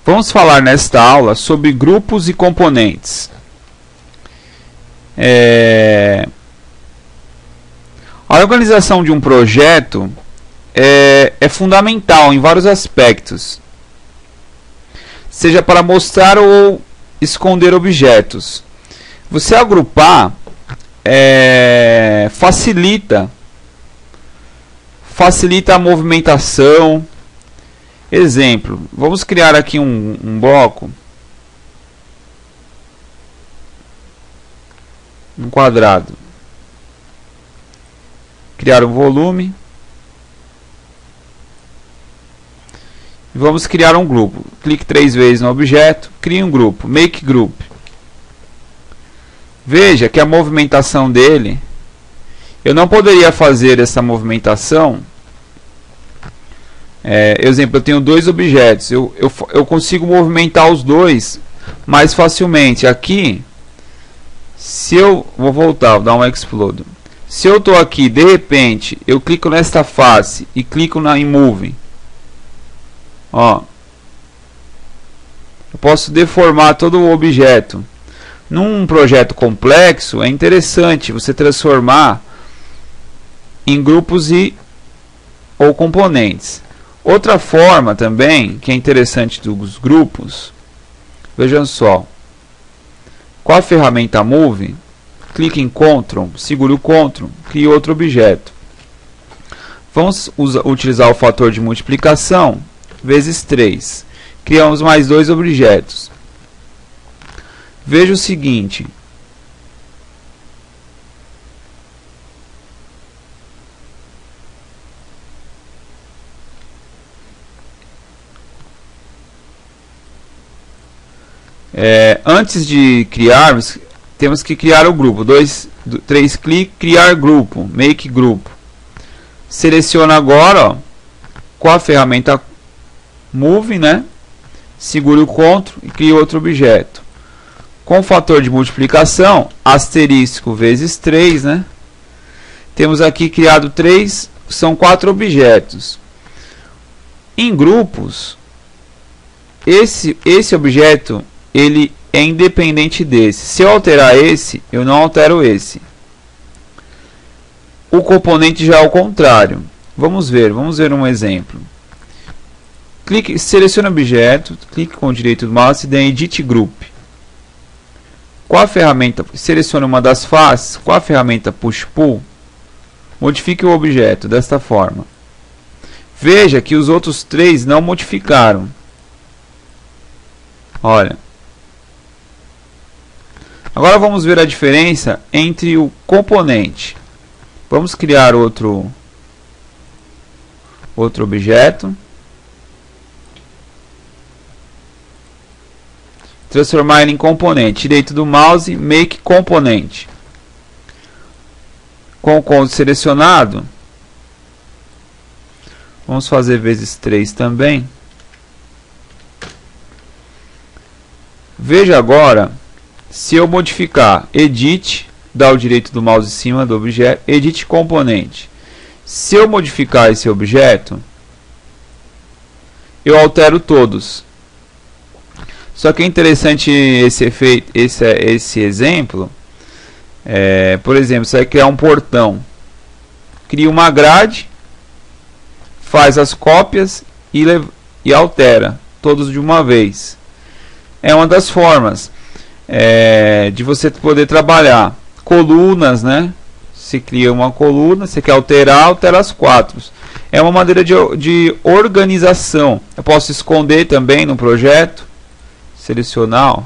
Vamos falar nesta aula sobre grupos e componentes. A organização de um projeto é fundamental em vários aspectos, seja para mostrar ou esconder objetos. Você agrupar facilita a movimentação. Exemplo, vamos criar aqui um bloco, um quadrado, criar um volume e vamos criar um grupo. Clique 3 vezes no objeto, crie um grupo, make group. Veja que a movimentação dele, eu não poderia fazer essa movimentação. Exemplo, eu tenho dois objetos, eu consigo movimentar os dois mais facilmente. Aqui, se eu vou voltar, vou dar um explode. Se eu estou aqui, de repente, eu clico nesta face e clico em Move, ó, eu posso deformar todo o objeto. Num projeto complexo, é interessante você transformar em grupos ou componentes. Outra forma também, que é interessante dos grupos, vejam só, com a ferramenta Move, clique em Ctrl, segure o Ctrl, crie outro objeto. Vamos utilizar o fator de multiplicação, vezes 3. Criamos mais dois objetos. Veja o seguinte, antes de criarmos, temos que criar o grupo. 3 cliques, criar grupo, make group. Seleciona agora, ó, com a ferramenta Move, né? Segure o Ctrl e crie outro objeto. Com o fator de multiplicação, asterisco vezes 3, né? Temos aqui criado 3, são 4 objetos. Em grupos, esse objeto ele é independente desse. Se eu alterar esse, eu não altero esse. O componente já é o contrário. Vamos ver um exemplo. Clique, selecione o objeto, clique com o direito do mouse e dê Edit Group. Com a ferramenta, selecione uma das faces, com a ferramenta Push Pull, modifique o objeto desta forma. Veja que os outros 3 não modificaram. Olha. Agora vamos ver a diferença entre o componente. Vamos criar outro objeto. Transformar ele em componente. Direito do mouse, Make Componente. Com o Ctrl selecionado, vamos fazer vezes 3 também. Veja agora, se eu modificar Edit, dá o direito do mouse em cima do objeto, Edit Componente. Se eu modificar esse objeto, eu altero todos. Só que é interessante esse efeito, esse exemplo. Por exemplo, você vai criar um portão. Cria uma grade, faz as cópias e altera todos de uma vez. É uma das formas de você poder trabalhar. Colunas, né? Você cria uma coluna, você quer alterar, altera as 4. É uma maneira de organização. Eu posso esconder também no projeto. Selecionar, ó.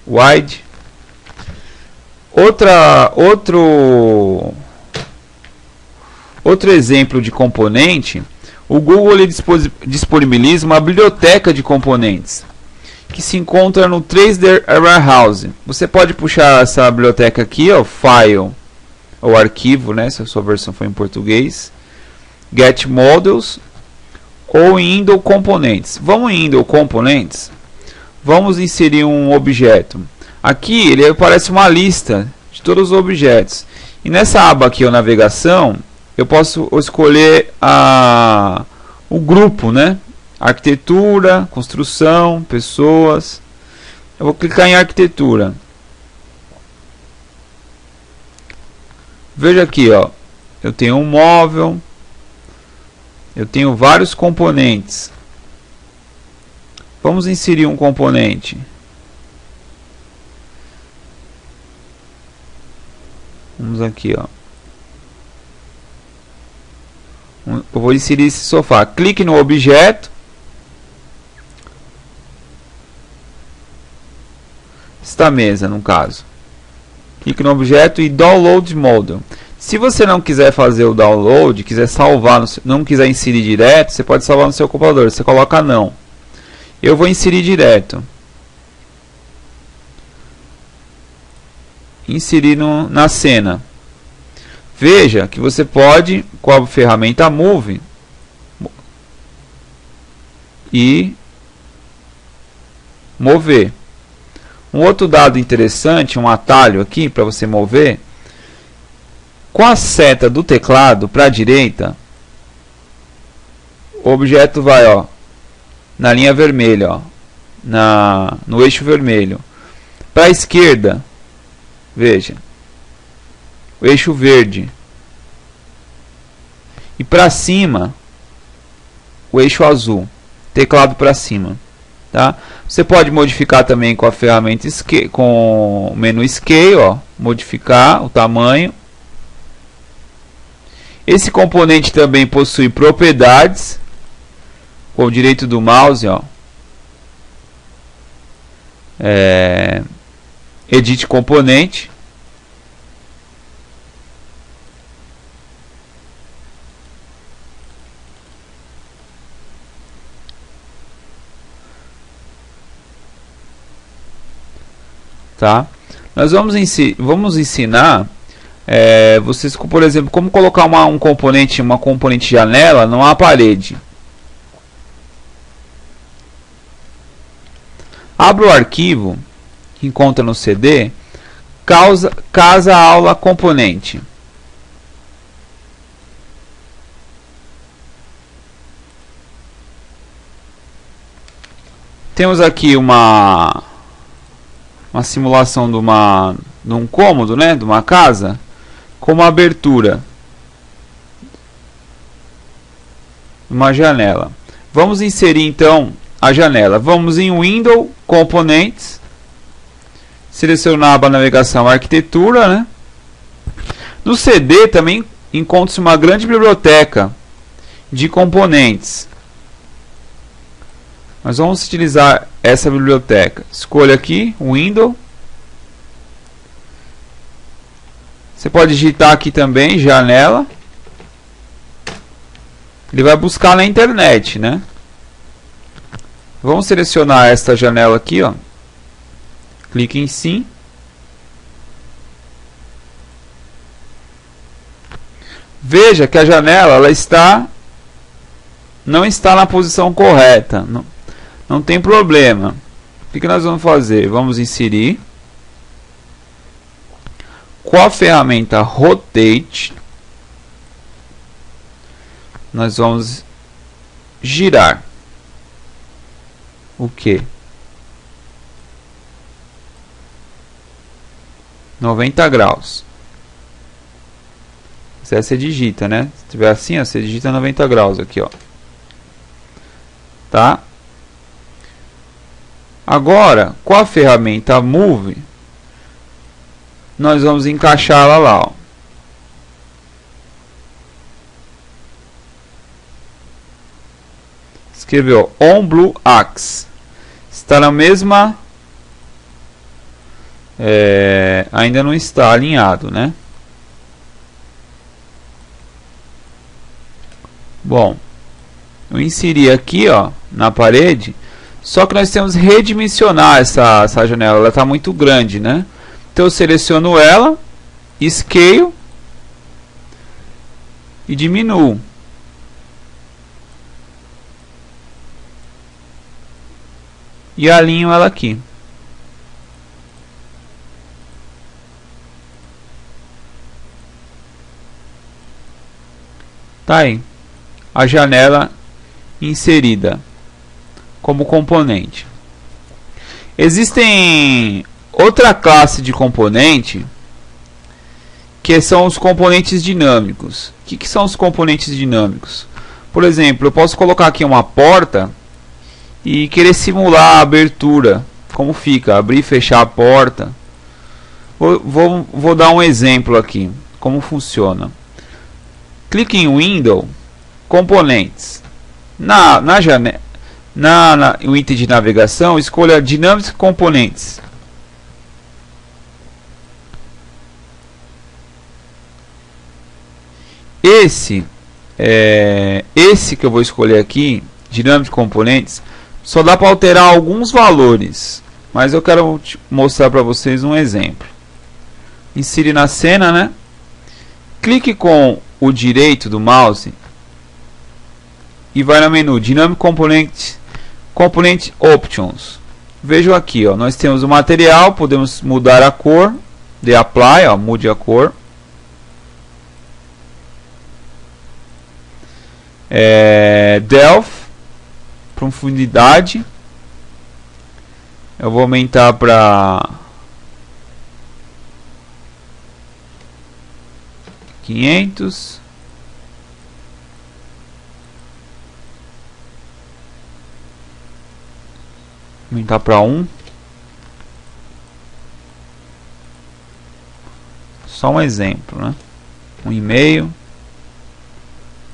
Wide. Outro exemplo de componente, o Google ele disponibiliza uma biblioteca de componentes que se encontra no 3D Warehouse. Você pode puxar essa biblioteca aqui, ó, File ou Arquivo, né, se a sua versão for em português, Get Models ou Window Components. Vamos em Window Components. Vamos inserir um objeto. Aqui ele aparece uma lista de todos os objetos. E nessa aba aqui, a navegação, eu posso escolher o grupo, né? Arquitetura, construção, pessoas. Eu vou clicar em arquitetura. Veja aqui, ó. Eu tenho um móvel. Eu tenho vários componentes. Vamos inserir um componente. Vamos aqui, ó. Eu vou inserir esse sofá. Clique no objeto. Esta mesa, no caso. Clique no objeto e Download Model. Se você não quiser fazer o download, quiser salvar, não quiser inserir direto, você pode salvar no seu computador. Você coloca não. Eu vou inserir direto. Inserir na cena. Veja que você pode, com a ferramenta Move, e mover. Um outro dado interessante, um atalho aqui para você mover, com a seta do teclado para a direita, o objeto vai, ó, na linha vermelha, ó, no eixo vermelho. Para a esquerda, veja, o eixo verde. E para cima, o eixo azul. Teclado para cima. Tá? Você pode modificar também com a ferramenta com o menu Scale, ó, modificar o tamanho. Esse componente também possui propriedades. Com o direito do mouse, ó, edit componente. Tá? Nós vamos ensinar vocês, por exemplo, como colocar uma componente janela numa parede. Abra o arquivo que encontra no CD, casa aula componente. Temos aqui uma simulação de um cômodo, né, de uma casa, com uma abertura, uma janela. Vamos inserir então a janela. Vamos em Window, Components, selecionar a aba navegação arquitetura, né? No CD também encontra-se uma grande biblioteca de componentes. Nós vamos utilizar essa biblioteca. Escolha aqui, Window. Você pode digitar aqui também, janela. Ele vai buscar na internet, né? Vamos selecionar esta janela aqui, ó. Clique em sim. Veja que a janela não está na posição correta. Não tem problema. O que nós vamos fazer? Vamos inserir. Com a ferramenta Rotate, nós vamos girar. O que? 90 graus. Se você digita, né? Se tiver assim, ó, você digita 90 graus aqui, ó. Tá? Agora, com a ferramenta Move, nós vamos encaixá-la lá, ó. Escreveu On Blue Axe. Está na mesma... ainda não está alinhado, né? Bom, eu inseri aqui, ó, na parede. Só que nós temos que redimensionar essa janela. Ela está muito grande, né? Então eu seleciono ela, Scale e diminuo. E alinho ela aqui. Tá aí a janela inserida como componente. Existem outra classe de componente que são os componentes dinâmicos. O que são os componentes dinâmicos? Por exemplo, eu posso colocar aqui uma porta e querer simular a abertura, como fica, abrir e fechar a porta. Vou dar um exemplo aqui, como funciona. Clique em Window, Componentes. No item de navegação, escolha Dynamic Components. Esse que eu vou escolher aqui, Dynamic Components, só dá para alterar alguns valores, mas eu quero mostrar para vocês um exemplo. Insire na cena, né? Clique com o direito do mouse e vai no menu Dynamic Component Options. Vejam aqui, ó, nós temos o material, podemos mudar a cor, de Apply, ó, mude a cor. Depth, profundidade, eu vou aumentar para 500. Aumentar para 1. Só um exemplo, né? 1,5.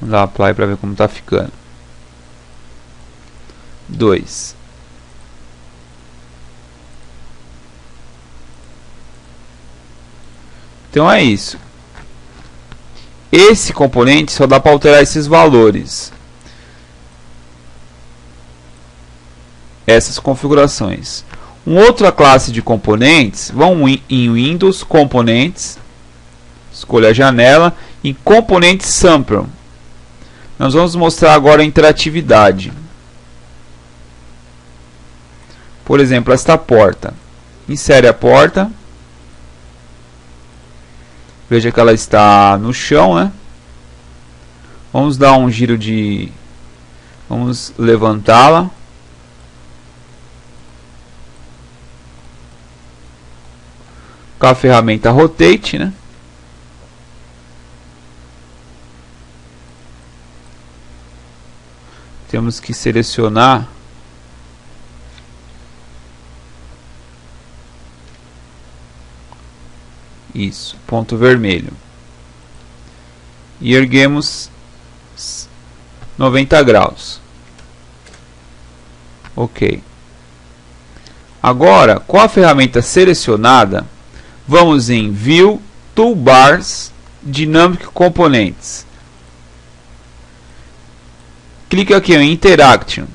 Vamos dar apply para ver como está ficando. 2. Então é isso. Esse componente só dá para alterar esses valores. Essas configurações. Uma outra classe de componentes, vão em Windows, Componentes, escolha a janela, em Componentes Sample. Nós vamos mostrar agora a interatividade. Por exemplo, esta porta. Insere a porta. Veja que ela está no chão, né? Vamos dar um giro de... Vamos levantá-la. Com a ferramenta Rotate, né? Temos que selecionar isso, ponto vermelho, e erguemos 90 graus. Ok. Agora, com a ferramenta selecionada, vamos em View, Toolbars, Dynamic Components. Clique aqui em Interaction.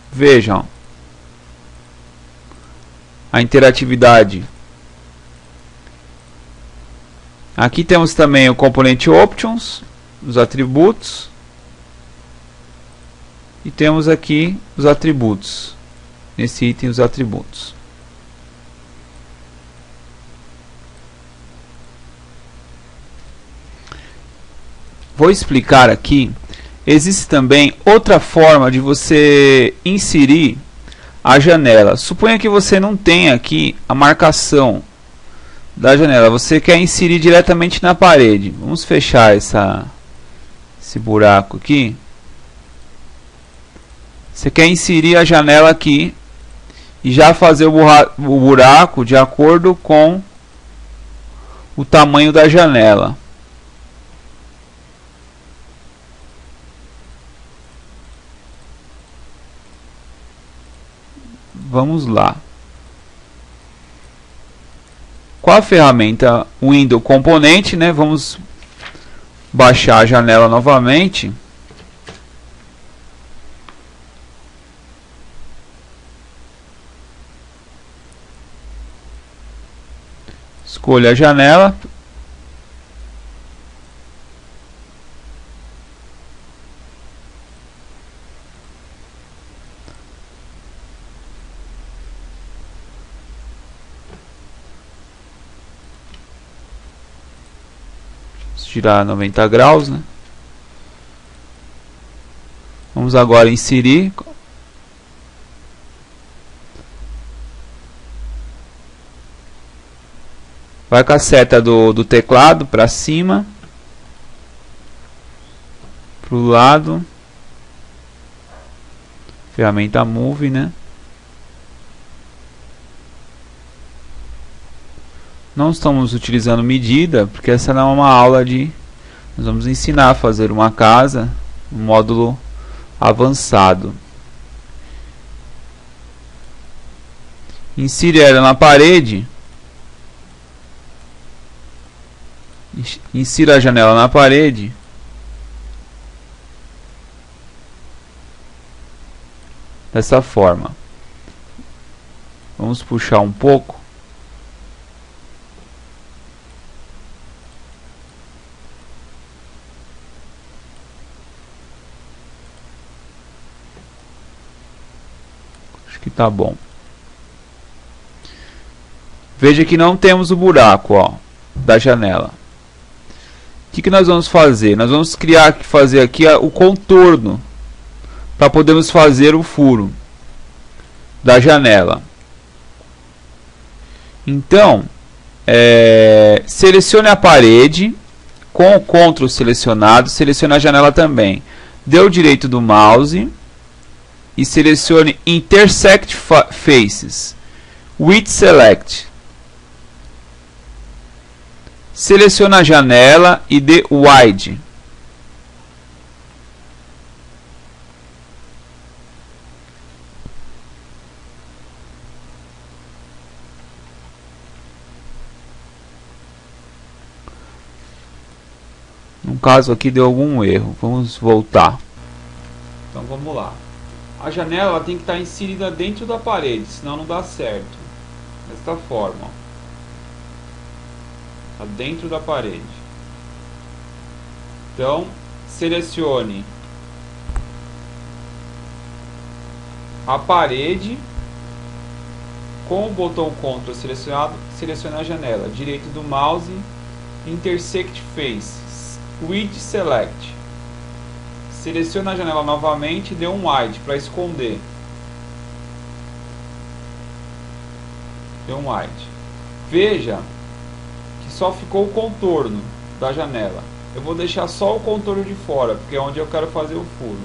Vejam a interatividade. Aqui temos também o componente Options, os atributos. E temos aqui os atributos. Nesse item, os atributos. Vou explicar aqui. Existe também outra forma de você inserir a janela. Suponha que você não tenha aqui a marcação da janela. Você quer inserir diretamente na parede. Vamos fechar esse buraco aqui. Você quer inserir a janela aqui e já fazer o buraco de acordo com o tamanho da janela. Vamos lá. Com a ferramenta Window Componente, né, vamos baixar a janela novamente. Escolha a janela. Girar 90 graus, né? Vamos agora inserir. Vai com a seta do teclado para cima, para o lado, ferramenta Move, né? Não estamos utilizando medida, porque essa não é uma aula de... Nós vamos ensinar a fazer uma casa, um módulo avançado. Insira ela na parede. Insira a janela na parede. Dessa forma. Vamos puxar um pouco. Acho que tá bom. Veja que não temos o buraco, ó, da janela. O que nós vamos fazer? Nós vamos fazer aqui o contorno para podermos fazer o furo da janela. Então, selecione a parede com o Ctrl selecionado, selecione a janela também. Dê o direito do mouse e selecione Intersect Faces with Select. Selecione a janela e dê Wide. No caso aqui deu algum erro. Vamos voltar. Então vamos lá. A janela tem que estar inserida dentro da parede, senão não dá certo. Desta forma, ó. Tá dentro da parede. Então, selecione a parede com o botão Ctrl selecionado, selecione a janela. Direito do mouse, Intersect Face with Select. Selecione a janela novamente e dê um Wide para esconder. Dê um Wide. Veja só ficou o contorno da janela. Eu vou deixar só o contorno de fora, porque é onde eu quero fazer o furo.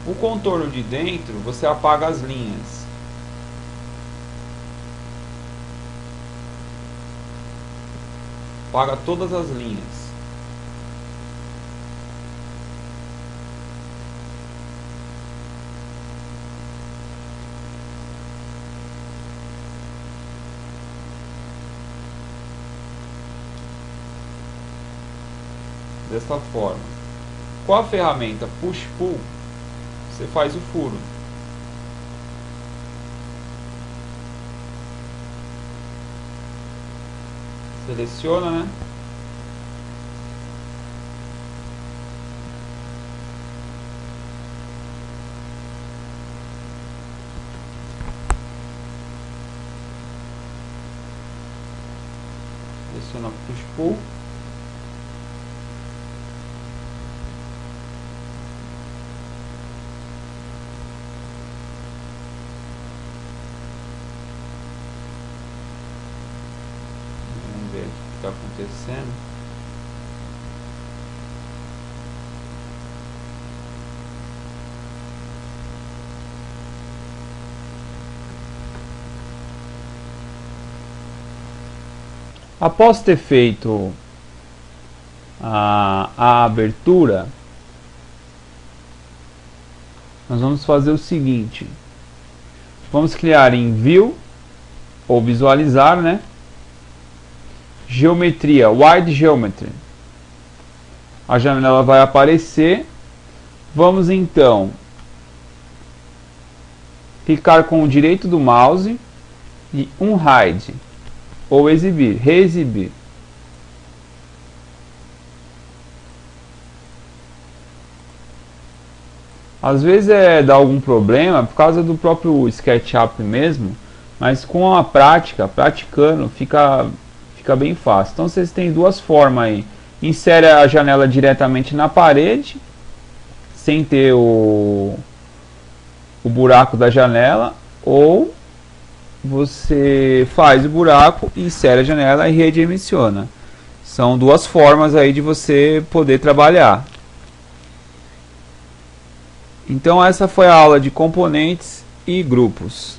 O contorno de dentro, você apaga as linhas. Apaga todas as linhas. Desta forma. Com a ferramenta Push Pull, você faz o furo. Seleciona, né? Seleciona Push Pull. Está acontecendo. Após ter feito a abertura, nós vamos fazer o seguinte: vamos criar em View ou visualizar, né? Geometria, Wide Geometry. A janela vai aparecer. Vamos então clicar com o direito do mouse e um Hide ou exibir, reexibir. Às vezes dá algum problema por causa do próprio SketchUp mesmo, mas com a prática, praticando, fica bem fácil. Então vocês têm duas formas aí: insere a janela diretamente na parede sem ter o buraco da janela, ou você faz o buraco, insere a janela e redimensiona. São duas formas aí de você poder trabalhar. Então essa foi a aula de componentes e grupos.